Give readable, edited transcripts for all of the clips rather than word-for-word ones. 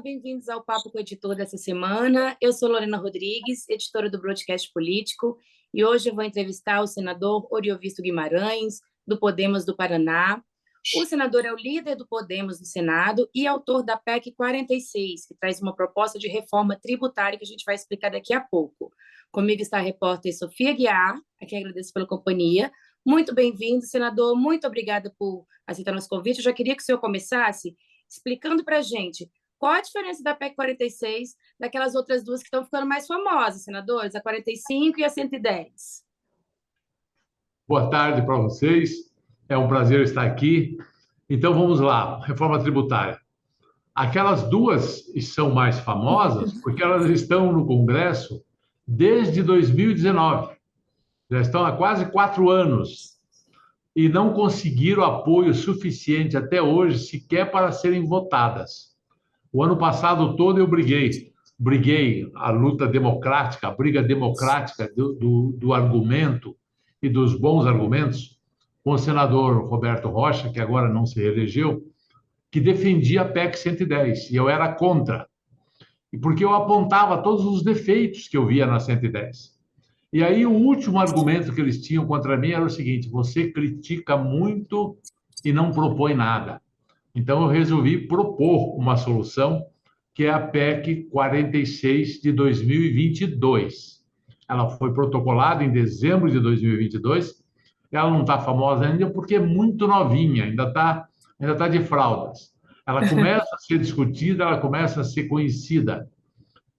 bem-vindos ao Papo com o Editor dessa semana. Eu sou Lorena Rodrigues, editora do Broadcast Político, e hoje eu vou entrevistar o senador Oriovisto Guimarães, do Podemos do Paraná. O senador é o líder do Podemos no Senado e autor da PEC 46, que traz uma proposta de reforma tributária que a gente vai explicar daqui a pouco. Comigo está a repórter Sofia Guiar, a quem agradeço pela companhia. Muito bem-vindo, senador. Muito obrigada por aceitar nosso convite. Eu já queria que o senhor começasse explicando para a gente qual a diferença da PEC 46 daquelas outras duas que estão ficando mais famosas, senadores, a 45 e a 110. Boa tarde para vocês. É um prazer estar aqui. Então, vamos lá. Reforma tributária. Aquelas duas são mais famosas porque elas estão no Congresso desde 2019. Já estão há quase 4 anos e não conseguiram apoio suficiente até hoje sequer para serem votadas. O ano passado todo eu briguei a luta democrática, a briga democrática do argumento e dos bons argumentos com o senador Roberto Rocha, que agora não se reelegeu, que defendia a PEC 110, e eu era contra. E porque eu apontava todos os defeitos que eu via na 110. E aí o último argumento que eles tinham contra mim era o seguinte: você critica muito e não propõe nada. Então eu resolvi propor uma solução, que é a PEC 46 de 2022. Ela foi protocolada em dezembro de 2022. Ela não está famosa ainda porque é muito novinha, ainda tá de fraldas. Ela começa a ser discutida, ela começa a ser conhecida,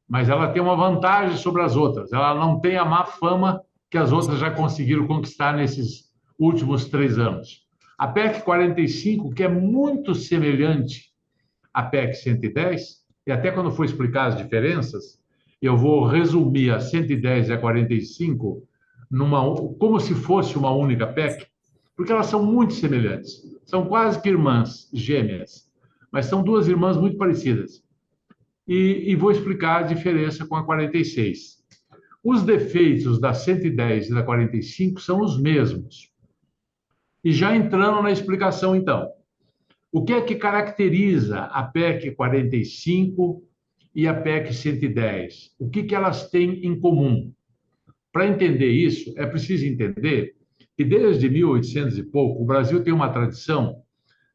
mas ela tem uma vantagem sobre as outras. Ela não tem a má fama que as outras já conseguiram conquistar nesses últimos 3 anos. A PEC 45, que é muito semelhante à PEC 110, e até quando for explicar as diferenças, eu vou resumir a 110 e a 45 como se fosse uma única PEC, porque elas são muito semelhantes. São quase que irmãs gêmeas, mas são duas irmãs muito parecidas. E vou explicar a diferença com a 46. Os defeitos da 110 e da 45 são os mesmos. E já entrando na explicação, então, o que é que caracteriza a PEC 45 e a PEC 110? O que elas têm em comum? Para entender isso, é preciso entender que desde 1800 e pouco, o Brasil tem uma tradição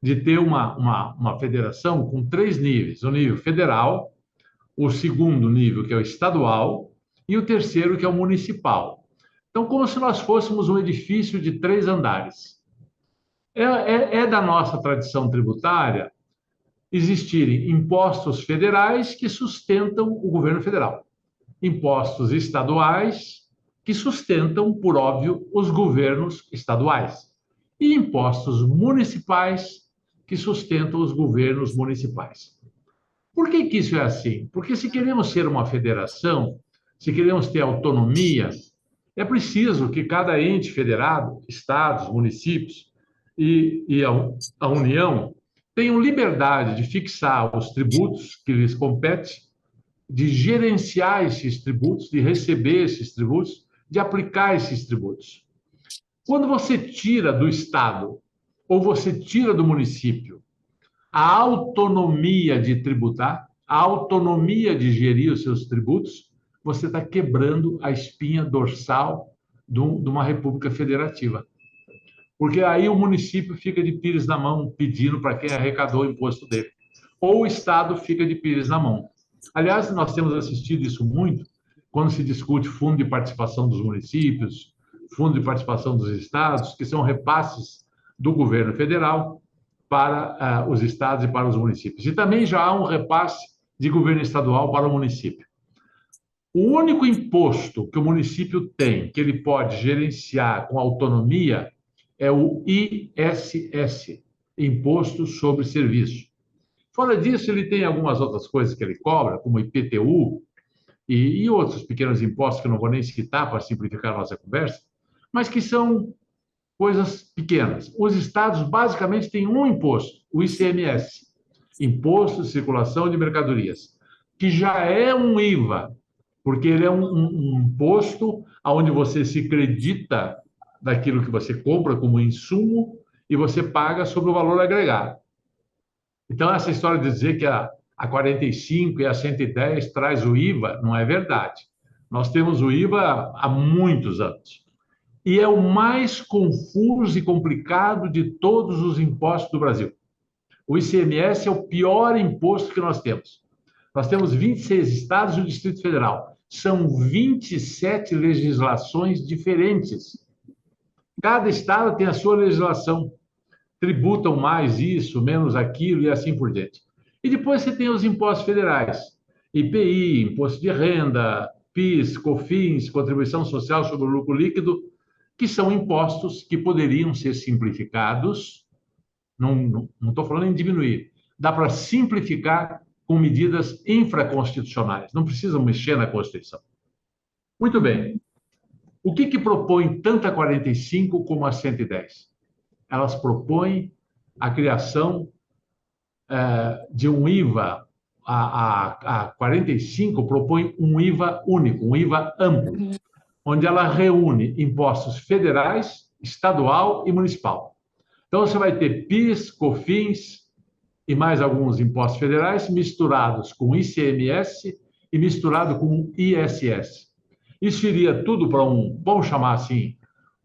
de ter uma federação com 3 níveis: o nível federal, o segundo nível, que é o estadual, e o terceiro, que é o municipal. Então, como se nós fôssemos um edifício de 3 andares. É da nossa tradição tributária existirem impostos federais que sustentam o governo federal, impostos estaduais que sustentam, por óbvio, os governos estaduais, e impostos municipais que sustentam os governos municipais. Por que isso é assim? Porque se queremos ser uma federação, se queremos ter autonomia, é preciso que cada ente federado, estados, municípios e a União tenham liberdade de fixar os tributos que lhes competem, de gerenciar esses tributos, de receber esses tributos, de aplicar esses tributos. Quando você tira do estado ou você tira do município a autonomia de tributar, a autonomia de gerir os seus tributos, você está quebrando a espinha dorsal de uma república federativa. Porque aí o município fica de pires na mão pedindo para quem arrecadou o imposto dele. Ou o estado fica de pires na mão. Aliás, nós temos assistido isso muito quando se discute fundo de participação dos municípios, fundo de participação dos estados, que são repasses do governo federal para os estados e para os municípios. E também já há um repasse de governo estadual para o município. O único imposto que o município tem, que ele pode gerenciar com autonomia, é o ISS, Imposto sobre Serviço. Fora disso, ele tem algumas outras coisas que ele cobra, como IPTU e outros pequenos impostos que eu não vou nem citar para simplificar a nossa conversa, mas que são coisas pequenas. Os estados basicamente têm um imposto, o ICMS, Imposto de Circulação de Mercadorias, que já é um IVA, porque ele é um imposto onde você se credita daquilo que você compra como insumo e você paga sobre o valor agregado. Então, essa história de dizer que a 45 e a 110 traz o IVA, não é verdade. Nós temos o IVA há muitos anos. E é o mais confuso e complicado de todos os impostos do Brasil. O ICMS é o pior imposto que nós temos. Nós temos 26 estados e o Distrito Federal. São 27 legislações diferentes. Cada estado tem a sua legislação. Tributam mais isso, menos aquilo e assim por diante. E depois você tem os impostos federais. IPI, Imposto de Renda, PIS, COFINS, Contribuição Social sobre o Lucro Líquido, que são impostos que poderiam ser simplificados. Não estou falando em diminuir. Dá para simplificar com medidas infraconstitucionais. Não precisam mexer na Constituição. Muito bem. O que propõe tanto a 45 como a 110? Elas propõem a criação de um IVA. A 45 propõe um IVA único, um IVA amplo, onde ela reúne impostos federais, estadual e municipal. Então, você vai ter PIS, COFINS e mais alguns impostos federais misturados com ICMS e misturado com ISS. Isso iria tudo para vamos chamar assim,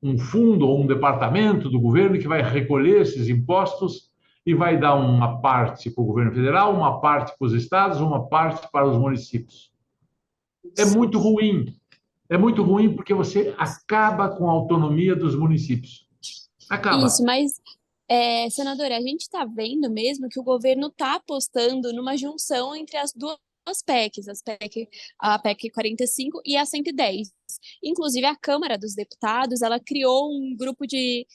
um fundo ou um departamento do governo que vai recolher esses impostos e vai dar uma parte para o governo federal, uma parte para os estados, uma parte para os municípios. É muito ruim. É muito ruim porque você acaba com a autonomia dos municípios. Acaba. Isso, mas, senadora, a gente está vendo mesmo que o governo está apostando numa junção entre as duas PECs, a PEC 45 e a 110. Inclusive, a Câmara dos Deputados, ela criou um grupo de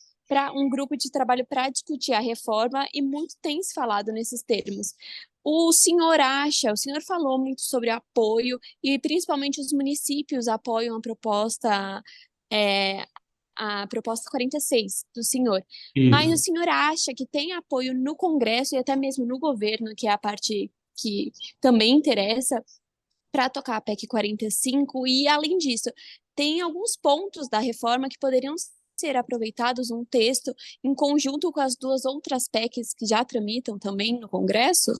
trabalho para discutir a reforma e muito tem se falado nesses termos. O senhor falou muito sobre apoio e principalmente os municípios apoiam a proposta 46 do senhor. Isso. Mas o senhor acha que tem apoio no Congresso e até mesmo no governo, que é a parte que também interessa, para tocar a PEC 45? E, além disso, tem alguns pontos da reforma que poderiam ser aproveitados um texto em conjunto com as duas outras PECs que já tramitam também no Congresso?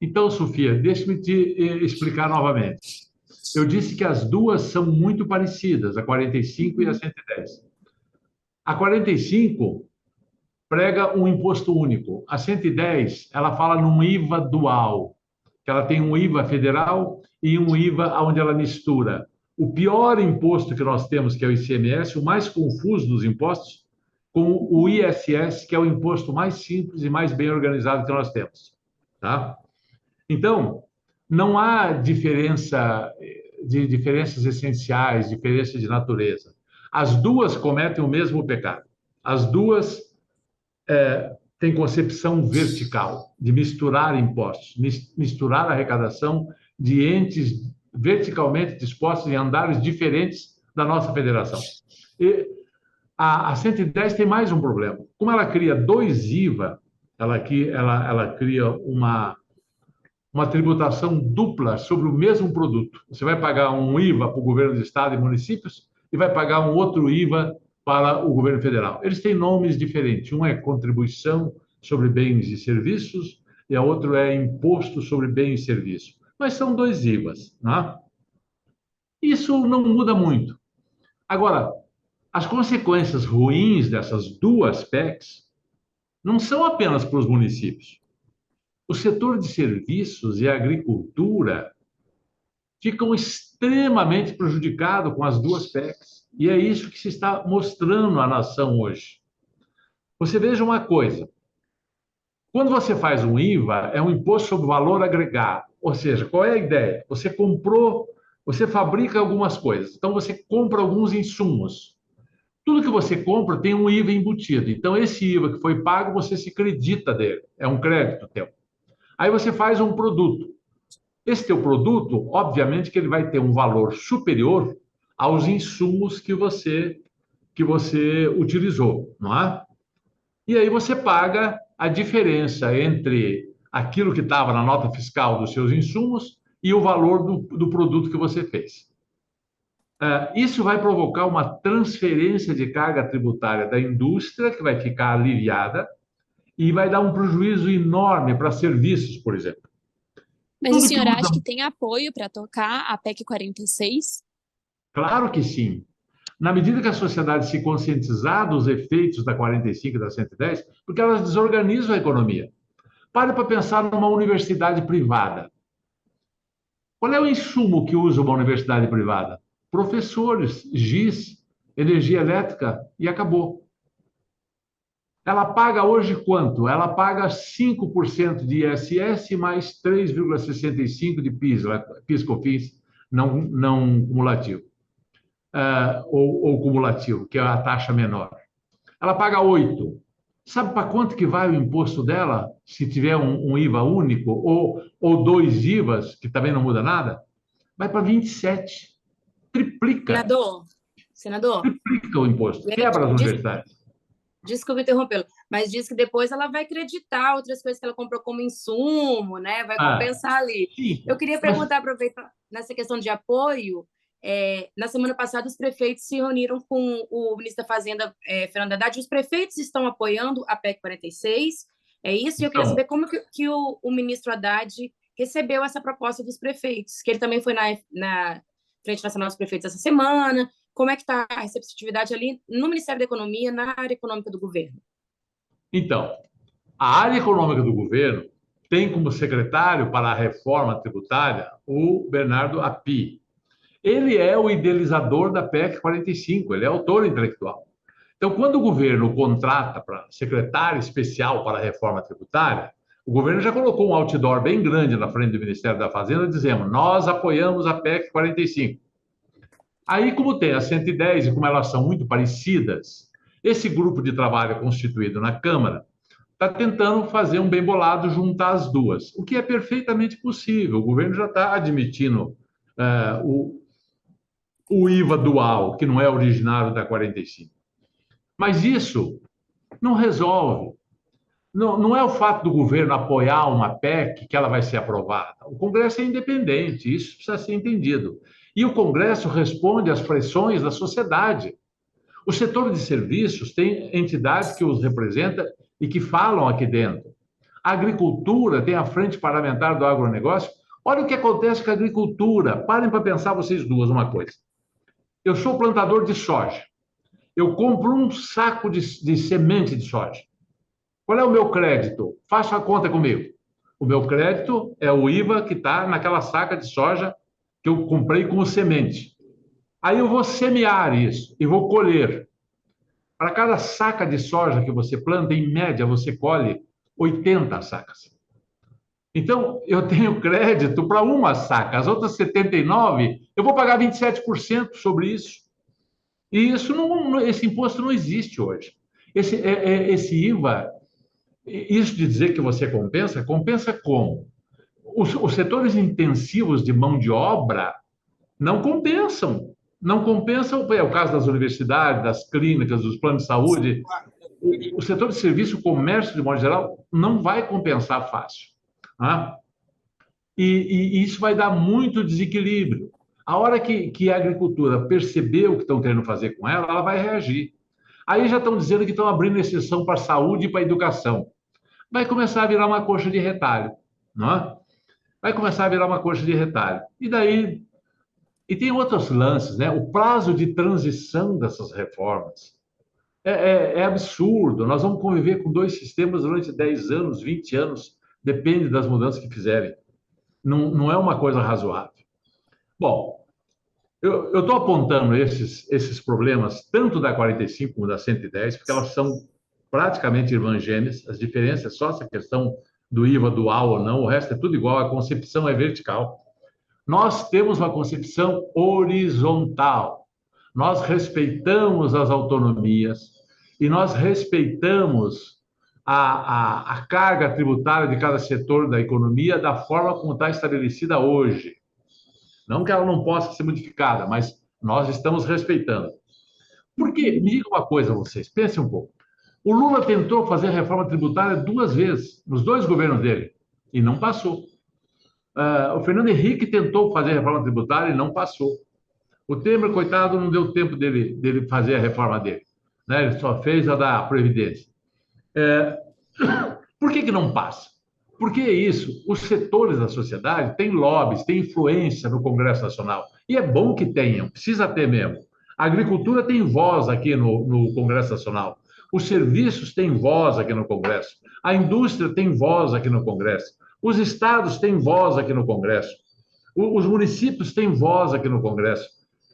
Então, Sofia, deixe-me te explicar novamente. Eu disse que as duas são muito parecidas, a 45 e a 110. A 45 prega um imposto único. A 110, ela fala num IVA dual, que ela tem um IVA federal e um IVA onde ela mistura o pior imposto que nós temos, que é o ICMS, o mais confuso dos impostos, com o ISS, que é o imposto mais simples e mais bem organizado que nós temos. Tá? Então, não há diferenças essenciais, diferença de natureza. As duas cometem o mesmo pecado. As duas têm concepção vertical, de misturar impostos, misturar a arrecadação de entes verticalmente dispostos em andares diferentes da nossa federação. E a 110 tem mais um problema. Como ela cria dois IVA, ela cria uma tributação dupla sobre o mesmo produto. Você vai pagar um IVA para o governo do estado e municípios e vai pagar um outro IVA para o governo federal. Eles têm nomes diferentes. Um é contribuição sobre bens e serviços e a outro é imposto sobre bens e serviços. Mas são dois IVAs, né? Isso não muda muito. Agora, as consequências ruins dessas duas PECs não são apenas para os municípios. O setor de serviços e a agricultura ficam extremamente prejudicados com as duas PECs. E é isso que se está mostrando à nação hoje. Você veja uma coisa. Quando você faz um IVA, é um imposto sobre valor agregado. Ou seja, qual é a ideia? Você fabrica algumas coisas. Então, você compra alguns insumos. Tudo que você compra tem um IVA embutido. Então, esse IVA que foi pago, você se acredita dele. É um crédito teu. Aí você faz um produto. Esse teu produto, obviamente que ele vai ter um valor superior aos insumos que você utilizou, não é? E aí você paga a diferença entre aquilo que estava na nota fiscal dos seus insumos e o valor do produto que você fez. Isso vai provocar uma transferência de carga tributária da indústria, que vai ficar aliviada, e vai dar um prejuízo enorme para serviços, por exemplo. Mas o Tudo que senhor acha usa, que tem apoio para tocar a PEC 46? claro que sim. Na medida que a sociedade se conscientizar dos efeitos da 45 e da 110, porque elas desorganizam a economia. Pare para pensar numa universidade privada. Qual é o insumo que usa uma universidade privada? Professores, giz, energia elétrica e acabou. Ela paga hoje quanto? Ela paga 5% de ISS mais 3,65% de PIS/COFINS não cumulativo, ou cumulativo, que é a taxa menor. Ela paga 8%. Sabe para quanto que vai o imposto dela, se tiver um IVA único, ou dois IVAs, que também não muda nada? Vai para 27%. Triplica, Senador, triplica o imposto. Quebra as universidades. desculpe interrompê-lo, mas diz que depois ela vai creditar outras coisas que ela comprou como insumo, né? Vai Ah, compensar ali. sim, Eu queria mas perguntar, aproveitar nessa questão de apoio, na semana passada os prefeitos se reuniram com o ministro da Fazenda, Fernando Haddad. Os prefeitos estão apoiando a PEC 46, é isso? E eu queria então, saber como que o ministro Haddad recebeu essa proposta dos prefeitos, que ele também foi na Frente Nacional dos Prefeitos essa semana. Como é que está a receptividade ali no Ministério da Economia, na área econômica do governo? então, a área econômica do governo tem como secretário para a reforma tributária o Bernardo Api. Ele é o idealizador da PEC 45, ele é autor intelectual. Então, quando o governo contrata para secretário especial para a reforma tributária, o governo já colocou um outdoor bem grande na frente do Ministério da Fazenda, dizendo: nós apoiamos a PEC 45. Aí, como tem a 110 e como elas são muito parecidas, esse grupo de trabalho constituído na Câmara está tentando fazer um bem bolado, juntar as duas, o que é perfeitamente possível. O governo já está admitindo o IVA dual, que não é originário da 45. Mas isso não resolve. Não é o fato do governo apoiar uma PEC que ela vai ser aprovada. O Congresso é independente, isso precisa ser entendido. E o Congresso responde às pressões da sociedade. O setor de serviços tem entidades que os representam e que falam aqui dentro. A agricultura tem a frente parlamentar do agronegócio. Olha o que acontece com a agricultura. Parem para pensar vocês duas uma coisa. Eu sou plantador de soja. Eu compro um saco de semente de soja. Qual é o meu crédito? Faça a conta comigo. O meu crédito é o IVA que está naquela saca de soja que eu comprei como semente. Aí eu vou semear isso e vou colher. Para cada saca de soja que você planta, em média, você colhe 80 sacas. Então, eu tenho crédito para uma saca, as outras 79, eu vou pagar 27% sobre isso. E esse imposto não existe hoje. Esse IVA, isso de dizer que você compensa, compensa como? Os setores intensivos de mão de obra não compensam. Não compensam, é o caso das universidades, das clínicas, dos planos de saúde. O setor de serviço, o comércio, de modo geral, não vai compensar fácil. Né? E isso vai dar muito desequilíbrio. A hora que a agricultura perceber o que estão querendo fazer com ela, ela vai reagir. Aí já estão dizendo que estão abrindo exceção para a saúde e para a educação. Vai começar a virar uma coxa de retalho. Não é? Vai começar a virar uma coxa de retalho. E daí. E tem outros lances, né? O prazo de transição dessas reformas é absurdo. Nós vamos conviver com dois sistemas durante 10 anos, 20 anos, depende das mudanças que fizerem. Não é uma coisa razoável. Bom, eu estou apontando esses problemas, tanto da 45 como da 110, porque elas são praticamente irmãs gêmeas. As diferenças é só essa questão do IVA dual ou não, o resto é tudo igual, a concepção é vertical. Nós temos uma concepção horizontal. Nós respeitamos as autonomias e nós respeitamos a carga tributária de cada setor da economia da forma como está estabelecida hoje. Não que ela não possa ser modificada, mas nós estamos respeitando. Porque, me diga uma coisa, vocês, pensem um pouco. O Lula tentou fazer a reforma tributária 2 vezes, nos 2 governos dele, e não passou. O Fernando Henrique tentou fazer a reforma tributária e não passou. O Temer, coitado, não deu tempo dele fazer a reforma dele. Né? Ele só fez a da Previdência. Por que não passa? Por que isso? Os setores da sociedade têm lobbies, têm influência no Congresso Nacional. E é bom que tenham, precisa ter mesmo. A agricultura tem voz aqui no Congresso Nacional. Os serviços têm voz aqui no Congresso. A indústria tem voz aqui no Congresso. Os estados têm voz aqui no Congresso. Os municípios têm voz aqui no Congresso.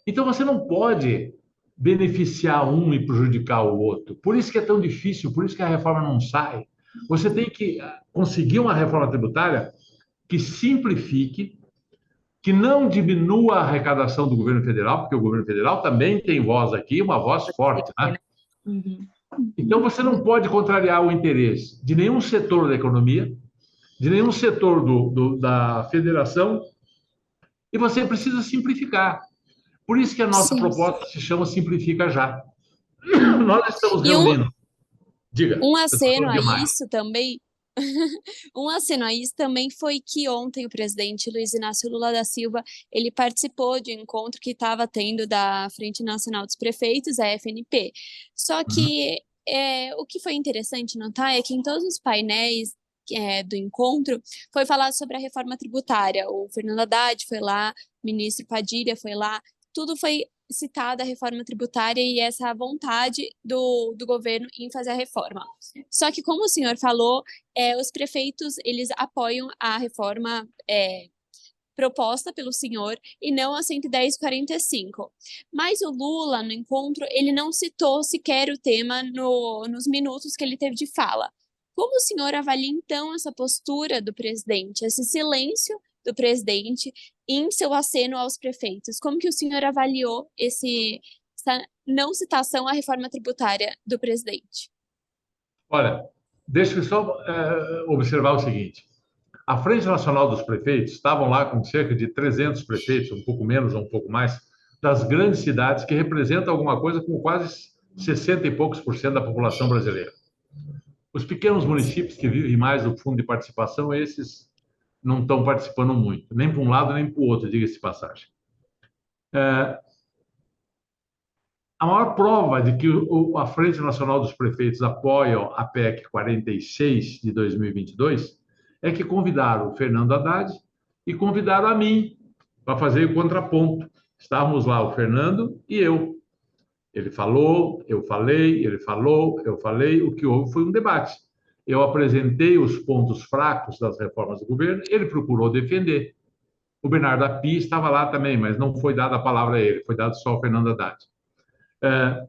Então, você não pode beneficiar um e prejudicar o outro. Por isso que é tão difícil, por isso que a reforma não sai. Você tem que conseguir uma reforma tributária que simplifique, que não diminua a arrecadação do governo federal, porque o governo federal também tem voz aqui, uma voz forte, né? Uhum. Então, você não pode contrariar o interesse de nenhum setor da economia, de nenhum setor da federação, e você precisa simplificar. Por isso que a nossa Sim. proposta se chama Simplifica Já. Nós estamos E reunindo. Diga, um eu estou aceno falando a demais. isso também, um aceno a isso também foi que ontem o presidente Luiz Inácio Lula da Silva, ele participou de um encontro que estava tendo da Frente Nacional dos Prefeitos, a FNP. Só que o que foi interessante notar é que em todos os painéis do encontro foi falar sobre a reforma tributária. O Fernando Haddad foi lá, o ministro Padilha foi lá, tudo foi citada a reforma tributária e essa vontade do governo em fazer a reforma. Só que, como o senhor falou, os prefeitos, eles apoiam a reforma proposta pelo senhor e não a 110/45. Mas o Lula, no encontro, ele não citou sequer o tema nos minutos que ele teve de fala. Como o senhor avalia, então, essa postura do presidente, esse silêncio do presidente em seu aceno aos prefeitos? Como que o senhor avaliou essa não citação à reforma tributária do presidente? Olha, deixa eu só observar o seguinte. A Frente Nacional dos Prefeitos estavam lá com cerca de 300 prefeitos, um pouco menos ou um pouco mais, das grandes cidades, que representam alguma coisa com quase 60 e poucos por cento da população brasileira. Os pequenos municípios que vivem mais do fundo de participação, esses não estão participando muito, nem para um lado nem para o outro, diga-se de passagem. A maior prova de que a Frente Nacional dos Prefeitos apoia a PEC 46 de 2022 é que convidaram o Fernando Haddad e convidaram a mim para fazer o contraponto. Estávamos lá, o Fernando e eu. Ele falou, eu falei, ele falou, eu falei. O que houve foi um debate. Eu apresentei os pontos fracos das reformas do governo, ele procurou defender. O Bernardo Api estava lá também, mas não foi dada a palavra a ele, foi dado só ao Fernando Haddad.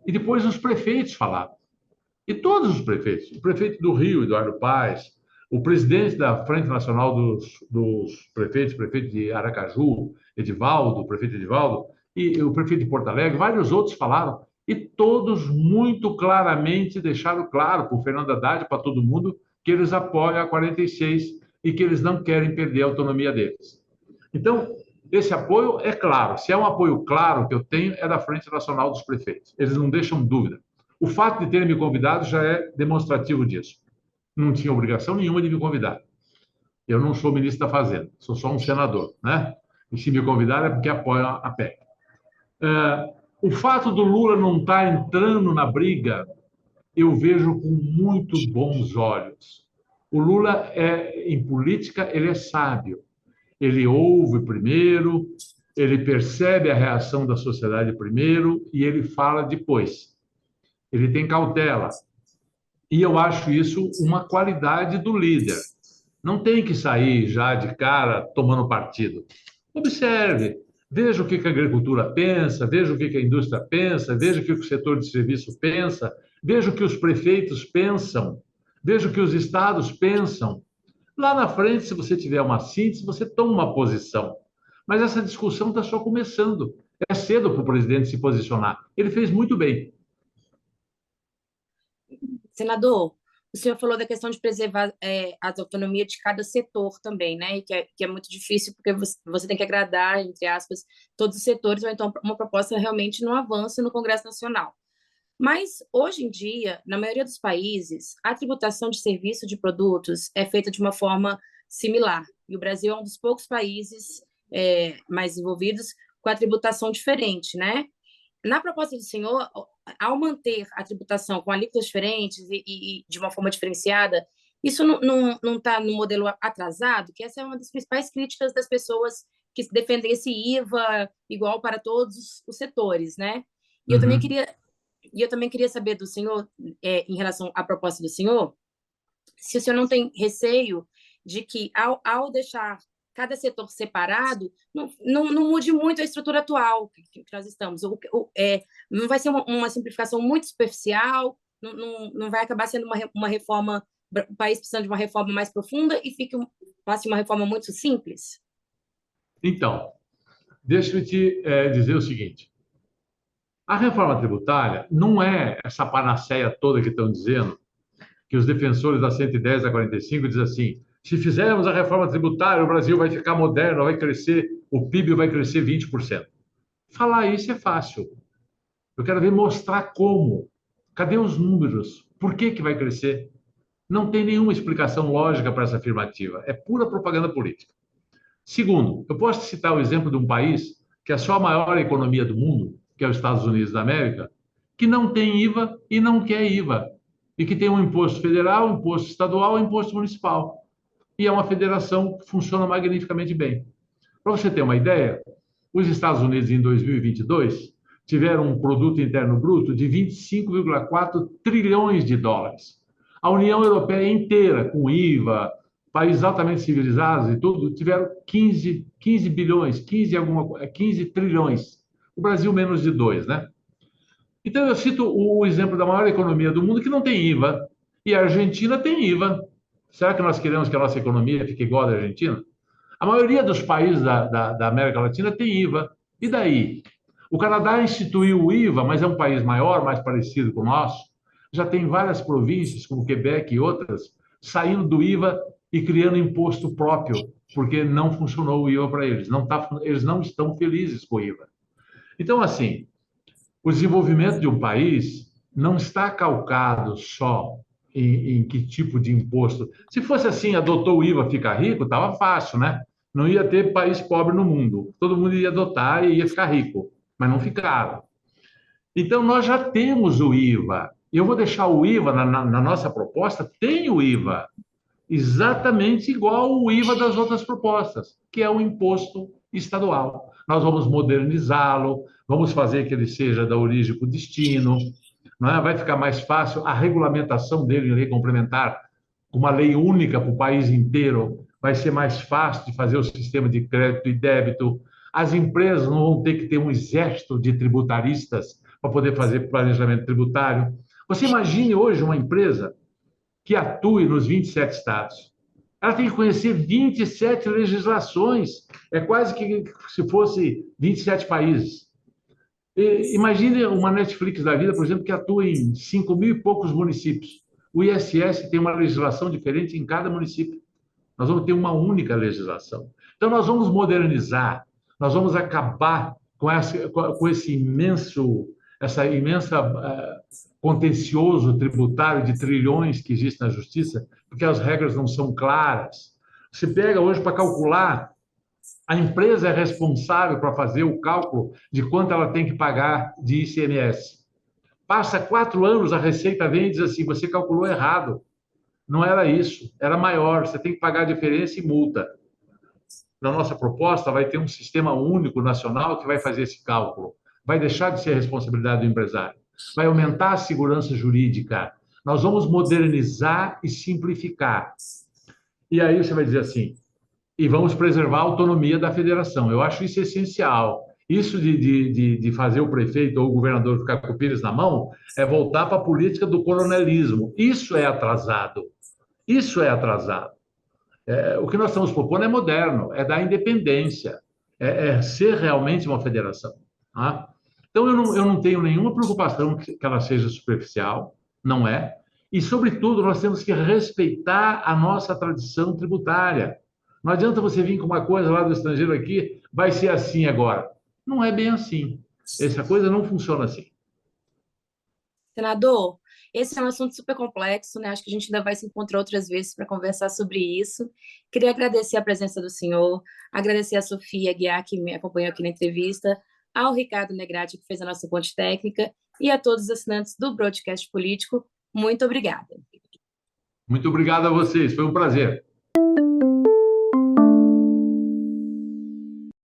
E depois os prefeitos falaram. E todos os prefeitos, o prefeito do Rio, Eduardo Paes, o presidente da Frente Nacional dos Prefeitos, o prefeito de Aracaju, Edivaldo, o prefeito Edivaldo, e o prefeito de Porto Alegre, vários outros falaram, e todos muito claramente deixaram claro para o Fernando Haddad, para todo mundo, que eles apoiam a 46 e que eles não querem perder a autonomia deles. Então, esse apoio é claro. Se é um apoio claro que eu tenho, é da Frente Nacional dos Prefeitos. Eles não deixam dúvida. O fato de terem me convidado já é demonstrativo disso. Não tinha obrigação nenhuma de me convidar. Eu não sou ministro da Fazenda, sou só um senador, né? E se me convidaram é porque apoiam a PEC. O fato do Lula não estar entrando na briga, eu vejo com muito bons olhos. O Lula, em política, ele é sábio. Ele ouve primeiro, ele percebe a reação da sociedade primeiro e ele fala depois. Ele tem cautela. E eu acho isso uma qualidade do líder. Não tem que sair já de cara tomando partido. Observe, veja o que a agricultura pensa, veja o que a indústria pensa, veja o que o setor de serviço pensa, veja o que os prefeitos pensam, veja o que os estados pensam. Lá na frente, se você tiver uma síntese, você toma uma posição. Mas essa discussão está só começando. É cedo para o presidente se posicionar. Ele fez muito bem. Senador, o senhor falou da questão de preservar a autonomia de cada setor também, né? E que é muito difícil, porque você tem que agradar, entre aspas, todos os setores, ou então uma proposta realmente não avança no Congresso Nacional. Mas, hoje em dia, na maioria dos países, a tributação de serviço de produtos é feita de uma forma similar. E o Brasil é um dos poucos países mais desenvolvidos com a tributação diferente, né? Na proposta do senhor, ao manter a tributação com alíquotas diferentes e de uma forma diferenciada, Isso não está no modelo atrasado? Que essa é uma das principais críticas das pessoas que defendem esse IVA igual para todos os setores, né? E Uhum. eu também queria saber do senhor, em relação à proposta do senhor, se o senhor não tem receio de que, ao deixar cada setor separado, não mude muito a estrutura atual que nós estamos. Não vai ser uma simplificação muito superficial, não vai acabar sendo uma reforma, o país precisando de uma reforma mais profunda e passe uma reforma muito simples? Então, deixa eu te dizer o seguinte: a reforma tributária não é essa panaceia toda que estão dizendo, que os defensores da 110 a 45 dizem assim: se fizermos a reforma tributária, o Brasil vai ficar moderno, vai crescer, o PIB vai crescer 20%. Falar isso é fácil. Eu quero ver mostrar como. Cadê os números? Por que vai crescer? Não tem nenhuma explicação lógica para essa afirmativa. É pura propaganda política. Segundo, eu posso citar o exemplo de um país que é só a maior economia do mundo, que é os Estados Unidos da América, que não tem IVA e não quer IVA, e que tem um imposto federal, um imposto estadual e um imposto municipal. E é uma federação que funciona magnificamente bem. Para você ter uma ideia, os Estados Unidos, em 2022, tiveram um produto interno bruto de 25,4 trilhões de dólares. A União Europeia inteira, com IVA, países altamente civilizados e tudo, tiveram 15 bilhões, 15 trilhões. O Brasil, menos de 2, né? Então, eu cito o exemplo da maior economia do mundo que não tem IVA. E a Argentina tem IVA. Será que nós queremos que a nossa economia fique igual à da Argentina? A maioria dos países da América Latina tem IVA. E daí? O Canadá instituiu o IVA, mas é um país maior, mais parecido com o nosso. Já tem várias províncias, como Quebec e outras, saindo do IVA e criando imposto próprio, porque não funcionou o IVA para eles. Eles não estão felizes com o IVA. Então, assim, o desenvolvimento de um país não está calcado só em que tipo de imposto. Se fosse assim, adotou o IVA, fica rico, estava fácil, né? Não ia ter país pobre no mundo. Todo mundo ia adotar e ia ficar rico, mas não ficaram. Então, nós já temos o IVA. Eu vou deixar o IVA na nossa proposta, tem o IVA, exatamente igual o IVA das outras propostas, que é o imposto estadual. Nós vamos modernizá-lo, vamos fazer que ele seja da origem para o destino, não é? Vai ficar mais fácil a regulamentação dele em lei complementar, uma lei única para o país inteiro, vai ser mais fácil de fazer o sistema de crédito e débito. As empresas não vão ter que ter um exército de tributaristas para poder fazer planejamento tributário. Você imagine hoje uma empresa que atue nos 27 estados. Ela tem que conhecer 27 legislações. É quase que se fosse 27 países. Imagine uma Netflix da vida, por exemplo, que atua em 5 mil e poucos municípios. O ISS tem uma legislação diferente em cada município. Nós vamos ter uma única legislação. Então, nós vamos modernizar, nós vamos acabar com essa imensa contencioso tributário de trilhões que existe na justiça, porque as regras não são claras. Você pega hoje para calcular, a empresa é responsável para fazer o cálculo de quanto ela tem que pagar de ICMS. Passa 4 anos, a Receita vem e diz assim: você calculou errado. Não era isso, era maior, você tem que pagar a diferença e multa. Na nossa proposta, vai ter um sistema único nacional que vai fazer esse cálculo. Vai deixar de ser responsabilidade do empresário. Vai aumentar a segurança jurídica. Nós vamos modernizar e simplificar. E aí você vai dizer assim, e vamos preservar a autonomia da federação. Eu acho isso essencial. Isso de fazer o prefeito ou o governador ficar com o pires na mão é voltar para a política do coronelismo. Isso é atrasado. Isso é atrasado. O que nós estamos propondo é moderno, é dar independência, é ser realmente uma federação. Tá? Então, eu não tenho nenhuma preocupação que ela seja superficial, não é. E, sobretudo, nós temos que respeitar a nossa tradição tributária. Não adianta você vir com uma coisa lá do estrangeiro aqui, vai ser assim agora. Não é bem assim. Essa coisa não funciona assim. Senador, esse é um assunto super complexo, né? Acho que a gente ainda vai se encontrar outras vezes para conversar sobre isso. Queria agradecer a presença do senhor, agradecer a Sofia Guiar, que me acompanhou aqui na entrevista, ao Ricardo Negrati, que fez a nossa ponte técnica, e a todos os assinantes do Broadcast Político. Muito obrigada. Muito obrigado a vocês, foi um prazer.